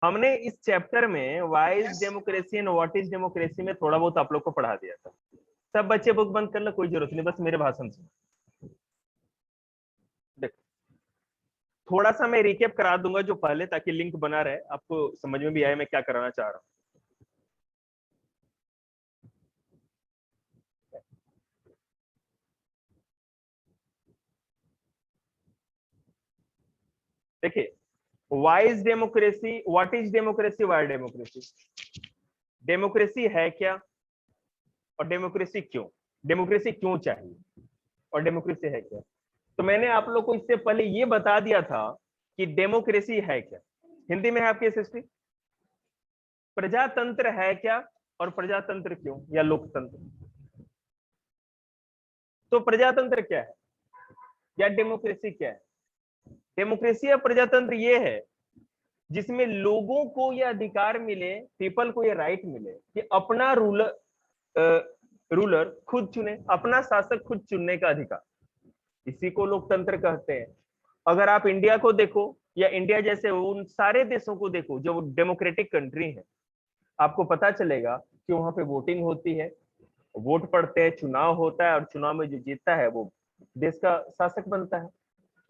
हमने इस चैप्टर में why is democracy and what is democracy में थोड़ा बहुत आप लोग को पढ़ा दिया था। सब बच्चे बुक बंद कर लो, कोई जरूरत नहीं, बस मेरे भाषण सुनो। देखो, थोड़ा सा मैं रिकेप करा दूंगा जो पहले, ताकि लिंक बना रहे, आपको समझ में भी आए मैं क्या कराना चाह रहा हूँ। देखिए, why is democracy, what is democracy, why democracy. Democracy है क्या, और डेमोक्रेसी क्यों, डेमोक्रेसी क्यों चाहिए, और डेमोक्रेसी है क्या। तो मैंने आप लोग को इससे पहले ये बता दिया था कि डेमोक्रेसी है क्या। हिंदी में है आपकी हिस्ट्री, प्रजातंत्र है क्या, और प्रजातंत्र क्यों, या लोकतंत्र। तो प्रजातंत्र क्या है, या डेमोक्रेसी क्या है। डेमोक्रेसी या प्रजातंत्र ये है जिसमें लोगों को यह अधिकार मिले, पीपल को यह राइट मिले कि अपना रूलर खुद चुने, अपना शासक खुद चुनने का अधिकार, इसी को लोकतंत्र कहते हैं। अगर आप इंडिया को देखो, या इंडिया जैसे उन सारे देशों को देखो जो डेमोक्रेटिक कंट्री है, आपको पता चलेगा कि वहां पे वोटिंग होती है, वोट पड़ते हैं, चुनाव होता है, और चुनाव में जो जीतता है वो देश का शासक बनता है।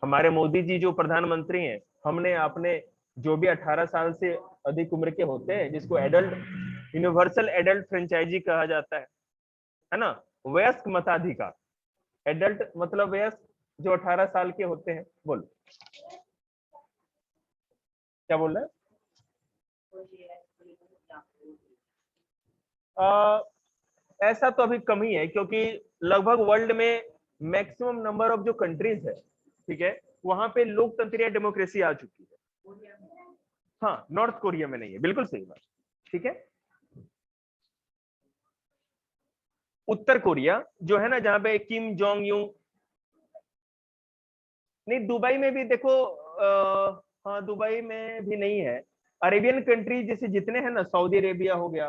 हमारे मोदी जी जो प्रधानमंत्री हैं, हमने अपने जो भी 18 साल से अधिक उम्र के होते हैं, जिसको एडल्ट, यूनिवर्सल एडल्ट फ्रेंचाइजी कहा जाता है ना, वयस्क मताधिकार। एडल्ट मतलब वयस्क, जो 18 साल के होते हैं। बोलो क्या बोल रहे हैं। ऐसा तो अभी कम ही है, क्योंकि लगभग वर्ल्ड में मैक्सिमम नंबर ऑफ जो कंट्रीज है, ठीक है, वहां पे लोकतंत्र या डेमोक्रेसी आ चुकी है। हाँ, नॉर्थ कोरिया में नहीं है, बिल्कुल सही बात, ठीक है। उत्तर कोरिया जो है ना, जहां पे किम जोंग यूं, नहीं दुबई में भी देखो, हाँ दुबई में भी नहीं है। अरेबियन कंट्री जैसे जितने हैं ना, सऊदी अरेबिया हो गया,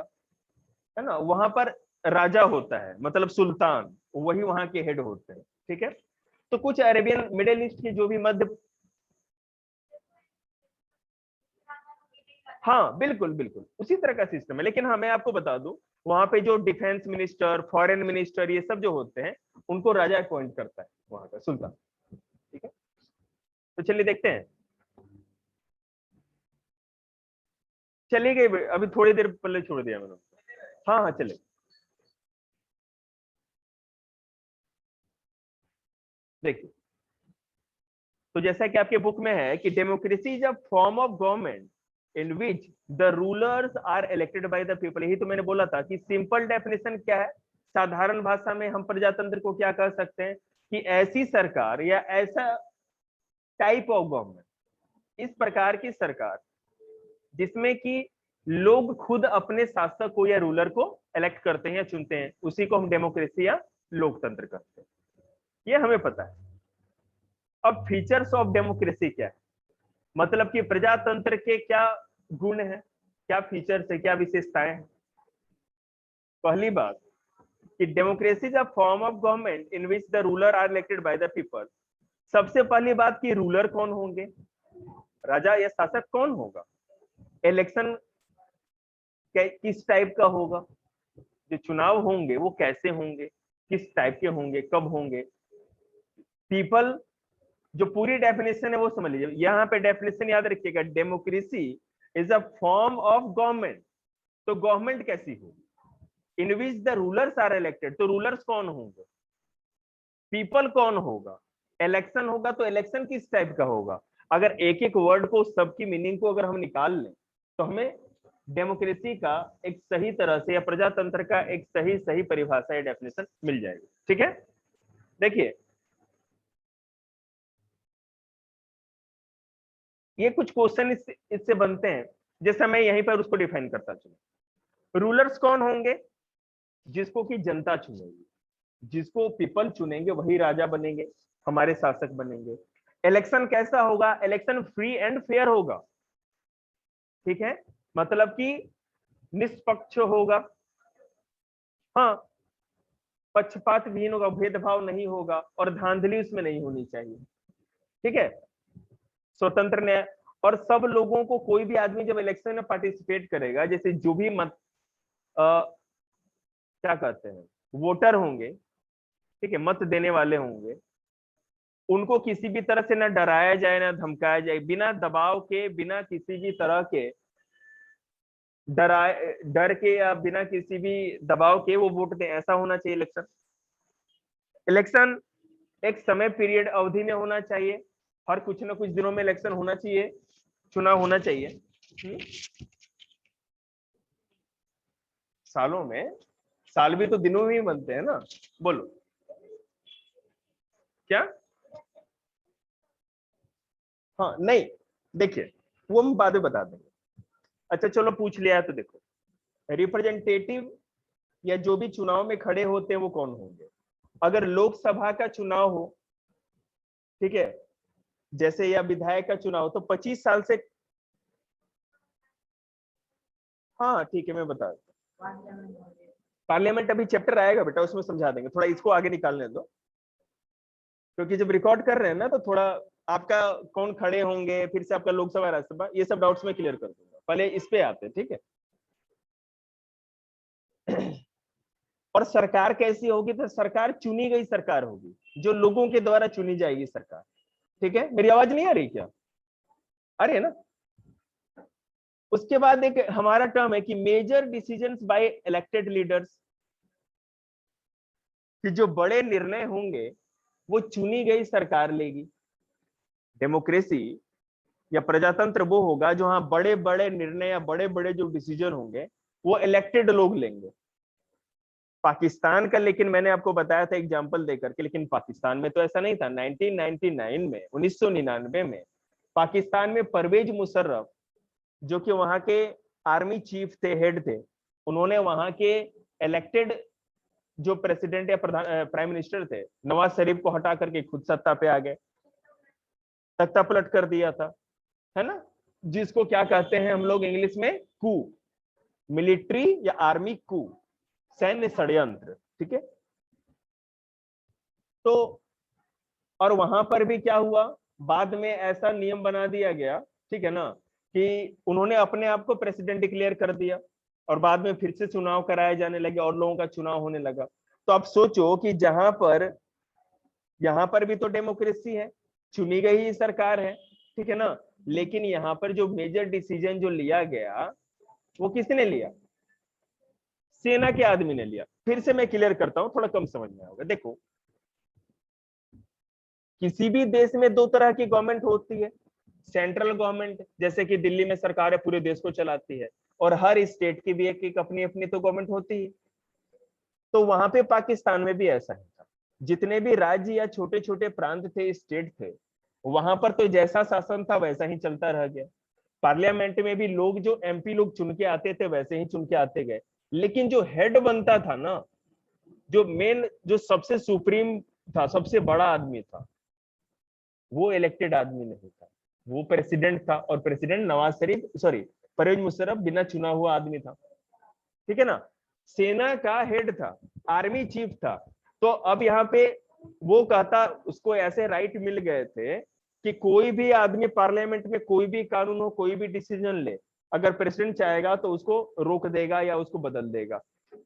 है ना, वहां पर राजा होता है, मतलब सुल्तान, वही वहां के हेड होते हैं, ठीक है। तो कुछ अरेबियन मिडिल ईस्ट के जो भी मध्य, हाँ बिल्कुल बिल्कुल उसी तरह का सिस्टम है। लेकिन हाँ, मैं आपको बता दूं, वहां पे जो डिफेंस मिनिस्टर, फॉरेन मिनिस्टर, ये सब जो होते हैं, उनको राजा अपॉइंट करता है वहां का सुल्तान, ठीक है। तो चलिए देखते हैं। चली गई अभी थोड़ी देर पहले छोड़ दिया मैंने। हाँ हाँ चले। देखिए, तो जैसा कि आपके बुक में है कि democracy is a form of government in which the rulers are elected by the people. यही तो मैंने बोला था कि सिंपल डेफिनेशन क्या है, साधारण भाषा में हम प्रजातंत्र को क्या कह सकते हैं, कि ऐसी सरकार या ऐसा टाइप ऑफ गवर्नमेंट, इस प्रकार की सरकार जिसमें कि लोग खुद अपने शासक को या रूलर को इलेक्ट करते हैं या चुनते हैं, उसी को हम डेमोक्रेसी या लोकतंत्र कहते हैं। ये हमें पता है। अब फीचर्स ऑफ डेमोक्रेसी क्या है, मतलब कि प्रजातंत्र के क्या गुण है, क्या फीचर्स है, क्या विशेषताएं हैं। पहली बात कि democracy is a form of government in which the ruler are elected by the people. सबसे पहली बात कि रूलर कौन होंगे, राजा या शासक कौन होगा, इलेक्शन किस टाइप का होगा, जो चुनाव होंगे वो कैसे होंगे, किस टाइप के होंगे, कब होंगे। पीपल, जो पूरी डेफिनेशन है वो समझ लीजिए, यहाँ पे डेफिनेशन याद रखिएगा, democracy is a form of government. तो गवर्नमेंट कैसी होगी, in which the rulers are elected. तो रूलर्स कौन होंगे, पीपल कौन होगा, इलेक्शन होगा, तो इलेक्शन किस टाइप का होगा। अगर एक एक वर्ड को, सबकी मीनिंग को अगर हम निकाल लें, तो हमें डेमोक्रेसी का एक सही तरह से, या प्रजातंत्र का एक सही सही परिभाषा या डेफिनेशन मिल जाएगी, ठीक है। देखिए, ये कुछ क्वेश्चन इससे बनते हैं, जैसे मैं यहीं पर उसको डिफाइन करता चलूं। रूलर्स कौन होंगे, जिसको कि जनता चुनेगी, जिसको पीपल चुनेंगे वही राजा बनेंगे, हमारे शासक बनेंगे। इलेक्शन कैसा होगा, इलेक्शन फ्री एंड फेयर होगा, ठीक है, मतलब कि निष्पक्ष होगा, हाँ, पक्षपात विहीन होगा, भेदभाव नहीं होगा, और धांधली उसमें नहीं होनी चाहिए, ठीक है, स्वतंत्र न्याय। और सब लोगों को, कोई भी आदमी जब इलेक्शन में पार्टिसिपेट करेगा, जैसे जो भी मत क्या कहते हैं वोटर होंगे, ठीक है, मत देने वाले होंगे, उनको किसी भी तरह से ना डराया जाए ना धमकाया जाए, बिना दबाव के, बिना किसी भी तरह के डर के या बिना किसी भी दबाव के वो वोट दें, ऐसा होना चाहिए इलेक्शन। इलेक्शन एक समय पीरियड अवधि में होना चाहिए, हर कुछ ना कुछ दिनों में इलेक्शन होना चाहिए, चुनाव होना चाहिए। सालों में, साल भी तो दिनों में ही बनते हैं ना, बोलो क्या? हाँ नहीं, देखिए वो हम बाद में बता देंगे। अच्छा चलो पूछ लिया है तो देखो, रिप्रेजेंटेटिव या जो भी चुनाव में खड़े होते हैं वो कौन होंगे? अगर लोकसभा का चुनाव हो, ठीक है, जैसे या विधायक का चुनाव, तो 25 साल से, हाँ ठीक है मैं बता देता हूँ। पार्लियामेंट अभी चैप्टर आएगा बेटा, उसमें समझा देंगे, थोड़ा इसको आगे निकालने दो, क्योंकि जब रिकॉर्ड कर रहे हैं ना तो थोड़ा आपका कौन खड़े होंगे, फिर से आपका लोकसभा राज्यसभा, ये सब डाउट्स में क्लियर कर दूंगा, पहले इस पे आते हैं, ठीक है। और सरकार कैसी होगी? तो सरकार चुनी गई सरकार होगी, जो लोगों के द्वारा चुनी जाएगी सरकार, ठीक है। मेरी आवाज नहीं आ रही क्या? आ रही है ना? उसके बाद एक हमारा टर्म है कि major decisions by elected leaders, कि जो बड़े निर्णय होंगे वो चुनी गई सरकार लेगी। डेमोक्रेसी या प्रजातंत्र वो होगा जो हाँ बड़े बड़े निर्णय या बड़े बड़े जो डिसीजन होंगे वो इलेक्टेड लोग लेंगे। पाकिस्तान का, लेकिन मैंने आपको बताया था एग्जांपल देकर के, लेकिन पाकिस्तान में तो ऐसा नहीं था। 1999 में, 1999 में पाकिस्तान में परवेज मुशर्रफ, जो कि वहां के आर्मी चीफ थे, हेड थे, उन्होंने वहां के इलेक्टेड जो प्रेसिडेंट या प्राइम मिनिस्टर थे नवाज शरीफ को हटा करके खुद सत्ता पे आ गए, तख्ता पलट कर दिया था, है ना, जिसको क्या कहते हैं हम लोग इंग्लिश में कू, मिलिट्री या आर्मी कू, सैन्य षड्यंत्र, ठीक है। तो और वहां पर भी क्या हुआ, बाद में ऐसा नियम बना दिया गया, ठीक है ना, कि उन्होंने अपने आप को प्रेसिडेंट डिक्लेयर कर दिया और बाद में फिर से चुनाव कराए जाने लगे और लोगों का चुनाव होने लगा। तो आप सोचो कि जहां पर, यहां पर भी तो डेमोक्रेसी है, चुनी गई ही सरकार है, ठीक है ना, लेकिन यहाँ पर जो मेजर डिसीजन जो लिया गया वो किसने लिया? सेना के आदमी ने लिया। फिर से मैं क्लियर करता हूं, थोड़ा कम समझ में आएगा। देखो, किसी भी देश में दो तरह की गवर्नमेंट होती है, सेंट्रल गवर्नमेंट, जैसे कि दिल्ली में सरकार है पूरे देश को चलाती है, और हर स्टेट की भी एक एक अपनी अपनी तो गवर्नमेंट होती है। तो वहां पे पाकिस्तान में भी ऐसा ही था, जितने भी राज्य या छोटे छोटे प्रांत थे, स्टेट थे, वहां पर तो जैसा शासन था वैसा ही चलता रह गया। पार्लियामेंट में भी लोग, जो एमपी लोग चुन के आते थे वैसे ही चुन के आते गए, लेकिन जो हेड बनता था ना, जो मेन, जो सबसे सुप्रीम था, सबसे बड़ा आदमी था, वो इलेक्टेड आदमी नहीं था, वो प्रेसिडेंट था। और प्रेसिडेंट नवाज शरीफ, सॉरी, परवेज मुशर्रफ बिना चुना हुआ आदमी था, ठीक है ना। सेना का हेड था, आर्मी चीफ था। तो अब यहाँ पे वो कहता, उसको ऐसे राइट मिल गए थे कि कोई भी आदमी पार्लियामेंट में कोई भी कानून हो, कोई भी डिसीजन ले, अगर प्रेसिडेंट चाहेगा तो उसको रोक देगा या उसको बदल देगा।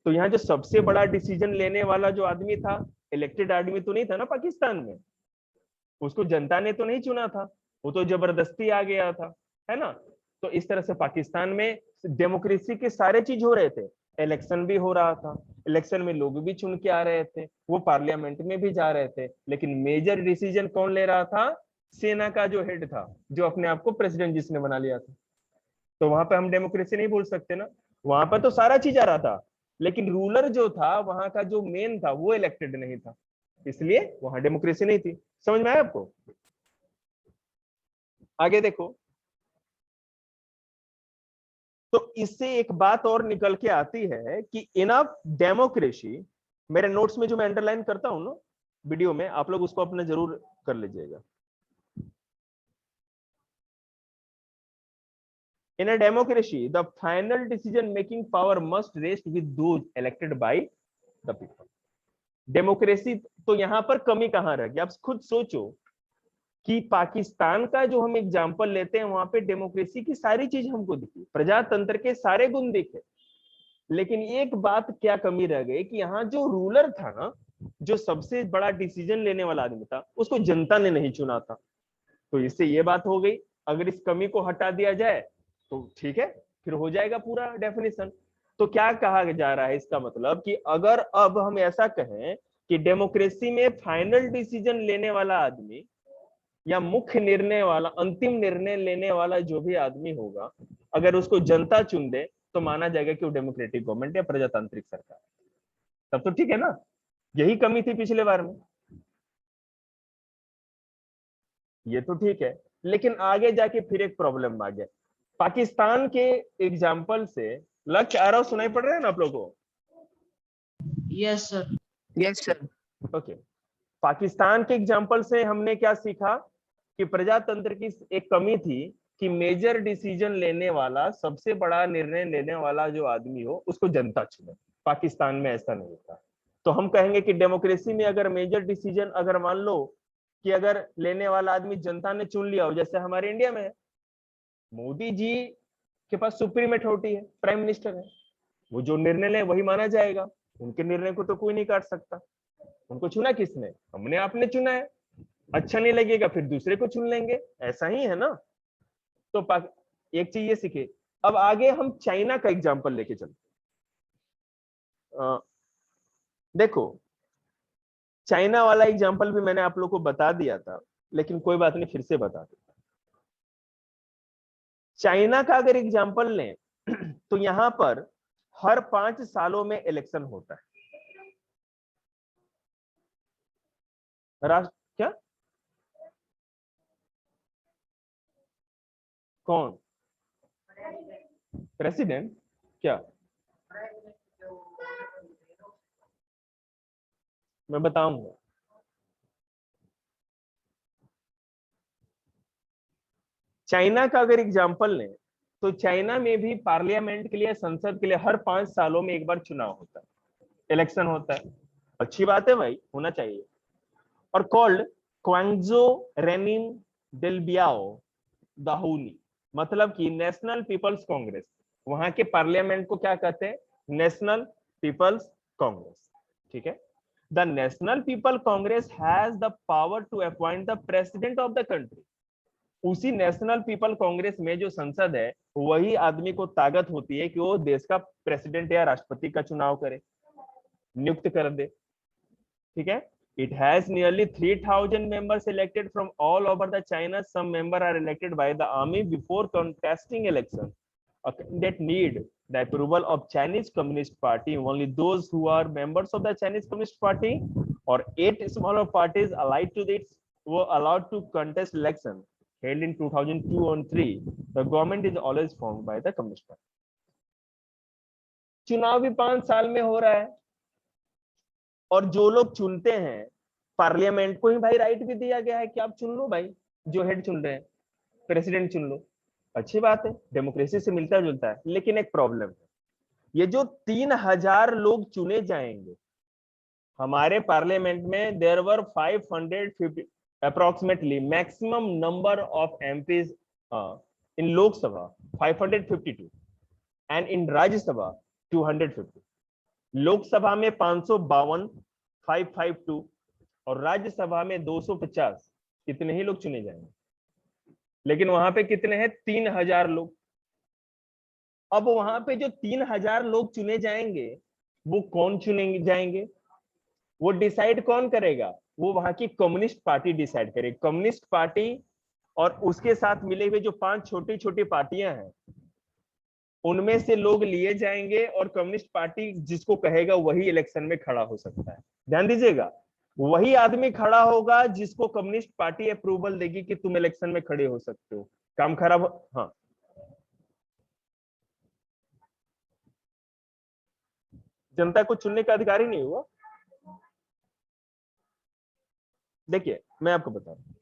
तो यहाँ जो सबसे बड़ा डिसीजन लेने वाला जो आदमी था, इलेक्टेड आदमी तो नहीं था ना पाकिस्तान में, उसको जनता ने तो नहीं चुना था, वो तो जबरदस्ती आ गया था, है ना। तो इस तरह से पाकिस्तान में डेमोक्रेसी के सारे चीज हो रहे थे, इलेक्शन भी हो रहा था, इलेक्शन में लोग भी चुन के आ रहे थे, वो पार्लियामेंट में भी जा रहे थे, लेकिन मेजर डिसीजन कौन ले रहा था? सेना का जो हेड था, जो अपने आप को प्रेसिडेंट जिसने बना लिया था। तो वहां पे हम डेमोक्रेसी नहीं बोल सकते ना, वहां पर तो सारा चीज आ रहा था, लेकिन रूलर जो था वहां का, जो मेन था, वो इलेक्टेड नहीं था, इसलिए वहां डेमोक्रेसी नहीं थी। समझ में आया आपको? आगे देखो, तो इससे एक बात और निकल के आती है कि इनफ डेमोक्रेसी, मेरे नोट्स में जो मैं अंडरलाइन करता हूं ना वीडियो में, आप लोग उसको अपने जरूर कर लीजिएगा। In a democracy the final decision making power must rest with those elected by the people. Democracy, तो यहां पर कमी कहां रह गई, आप खुद सोचो। कि पाकिस्तान का जो हम एग्जाम्पल लेते हैं वहां पे डेमोक्रेसी की सारी चीज हमको दिखी, प्रजातंत्र के सारे गुण दिखे, लेकिन एक बात क्या कमी रह गई कि यहाँ जो रूलर था ना, जो सबसे बड़ा डिसीजन लेने वाला आदमी था, उसको जनता ने नहीं चुना था। तो इससे ये बात हो गई, अगर इस कमी को हटा दिया जाए तो ठीक है, फिर हो जाएगा पूरा डेफिनेशन। तो क्या कहा जा रहा है, इसका मतलब कि अगर अब हम ऐसा कहें कि डेमोक्रेसी में फाइनल डिसीजन लेने वाला आदमी या मुख्य निर्णय वाला, अंतिम निर्णय लेने वाला जो भी आदमी होगा, अगर उसको जनता चुन दे तो माना जाएगा कि वो डेमोक्रेटिक गवर्नमेंट या प्रजातांत्रिक सरकार। तब तो ठीक है ना, यही कमी थी पिछले बार में, ये तो ठीक है। लेकिन आगे जाके फिर एक प्रॉब्लम आ गया पाकिस्तान के एग्जाम्पल से। लक्ष्य आ रहा हो, सुनाई पड़ रहा है ना आप लोगों को? Yes sir. Yes sir. Okay, Pakistan के एग्जाम्पल से हमने क्या सीखा कि प्रजातंत्र की एक कमी थी कि मेजर डिसीजन लेने वाला, सबसे बड़ा निर्णय लेने वाला जो आदमी हो उसको जनता चुने। पाकिस्तान में ऐसा नहीं था। तो हम कहेंगे कि डेमोक्रेसी में अगर मेजर डिसीजन, अगर मान लो कि अगर लेने वाला आदमी जनता ने चुन लिया हो, जैसे हमारे इंडिया में है, मोदी जी के पास सुप्रीम अथॉरिटी है, प्राइम मिनिस्टर है, वो जो निर्णय ले वही माना जाएगा, उनके निर्णय को तो कोई नहीं काट सकता। उनको चुना किसने? हमने, आपने चुना है। अच्छा नहीं लगेगा फिर दूसरे को चुन लेंगे, ऐसा ही है ना। तो एक चीज ये सीखे। अब आगे हम चाइना का एग्जांपल लेके चलते। देखो, चाइना वाला एग्जांपल भी मैंने आप लोग को बता दिया था, लेकिन कोई बात नहीं, फिर से बता देता। चाइना का अगर एग्जांपल लें तो यहां पर हर 5 सालों में इलेक्शन होता है। राष्ट्र क्या? कौन? प्रेसिडेंट? क्या? मैं बताऊंगा। चाइना का अगर एग्जांपल लें तो चाइना में भी पार्लियामेंट के लिए, संसद के लिए हर 5 सालों में एक बार चुनाव होता है, इलेक्शन होता है। अच्छी बात है भाई, होना चाहिए। और कॉल्ड क्वांगजो रेनिन डेल बियाओ दाहुनी, मतलब कि नेशनल पीपल्स कांग्रेस। वहां के पार्लियामेंट को क्या कहते हैं? National people's congress. ठीक है। The national people congress has the power to appoint the president of the country. उसी नेशनल पीपल कांग्रेस में जो संसद है, वही आदमी को ताकत होती है कि वो देश का प्रेसिडेंट या राष्ट्रपति का चुनाव करे, नियुक्त कर दे। ठीक है। It has nearly 3,000 members elected from all over the China. Some members are elected by the army before contesting election. A candidate need the approval of Chinese Communist Party. Only those who are members of the Chinese Communist Party or 8 smaller parties allied to it were allowed to contest election. Held in 2002 and 3, the government is always formed by the Communist Party. चुनाव भी 5 साल में हो रहा है, और जो लोग चुनते हैं, पार्लियामेंट को ही भाई राइट भी दिया गया है कि आप चुन लो भाई, जो हेड चुन रहे हैं, प्रेसिडेंट चुन लो। अच्छी बात है, डेमोक्रेसी से मिलता जुलता है। लेकिन एक प्रॉब्लम है, ये जो 3000 लोग चुने जाएंगे हमारे पार्लियामेंट में, there were 550 approximately maximum number of MPs in Lok Sabha 552 and in Rajya Sabha 250। Lok Sabha में 552 552 और राज्यसभा में 250, इतने ही लोग चुने जाएंगे। लेकिन वहां पे कितने हैं? 3000 लोग। अब वहां पे जो 3000 लोग चुने जाएंगे, वो कौन चुनेंगे जाएंगे? वो डिसाइड कौन करेगा? वो वहां की कम्युनिस्ट पार्टी डिसाइड करेगी। कम्युनिस्ट पार्टी और उसके साथ मिले हुए जो 5 छोटी छोटी पार्टियां हैं, उनमें से लोग लिए जाएंगे और कम्युनिस्ट पार्टी जिसको कहेगा वही इलेक्शन में खड़ा हो सकता है। ध्यान दीजिएगा, वही आदमी खड़ा होगा जिसको कम्युनिस्ट पार्टी अप्रूवल देगी कि तुम इलेक्शन में खड़े हो सकते हो। काम खराब हाँ, जनता को चुनने का अधिकार ही नहीं हुआ। देखिए मैं आपको बता रहा हूं,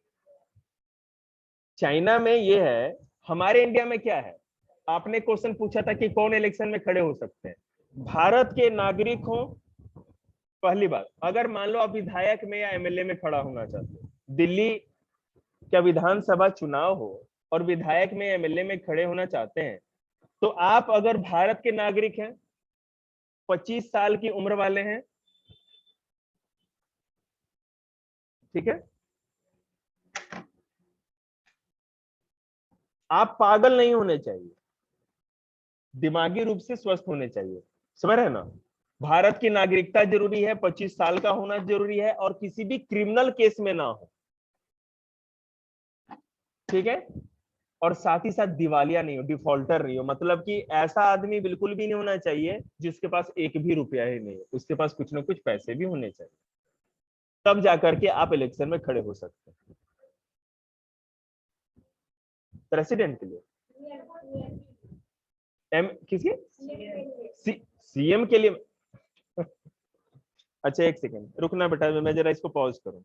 चाइना में ये है, हमारे इंडिया में क्या है? आपने क्वेश्चन पूछा था कि कौन इलेक्शन में खड़े हो सकते हैं। भारत के नागरिक हो, पहली बात। अगर मान लो आप विधायक में या एमएलए में खड़ा होना चाहते हो, दिल्ली क्या विधानसभा चुनाव हो और विधायक में एमएलए में खड़े होना चाहते हैं, तो आप अगर भारत के नागरिक हैं, 25 साल की उम्र वाले हैं, ठीक है, आप पागल नहीं होने चाहिए, दिमागी रूप से स्वस्थ होने चाहिए, समझ रहे हैं ना। भारत की नागरिकता जरूरी है, 25 साल का होना जरूरी है, और किसी भी क्रिमिनल केस में ना हो, ठीक है, और साथ ही साथ दिवालिया नहीं हो, डिफॉल्टर नहीं हो, मतलब कि ऐसा आदमी बिल्कुल भी नहीं होना चाहिए जिसके पास एक भी रुपया ही नहीं है, उसके पास कुछ ना कुछ पैसे भी होने चाहिए, तब जाकर के आप इलेक्शन में खड़े हो सकते हैं प्रेसिडेंट के लिए। एम किसी सीएम के लिए। अच्छा एक सेकेंड रुकना बेटा, मैं जरा इसको पॉज करूं।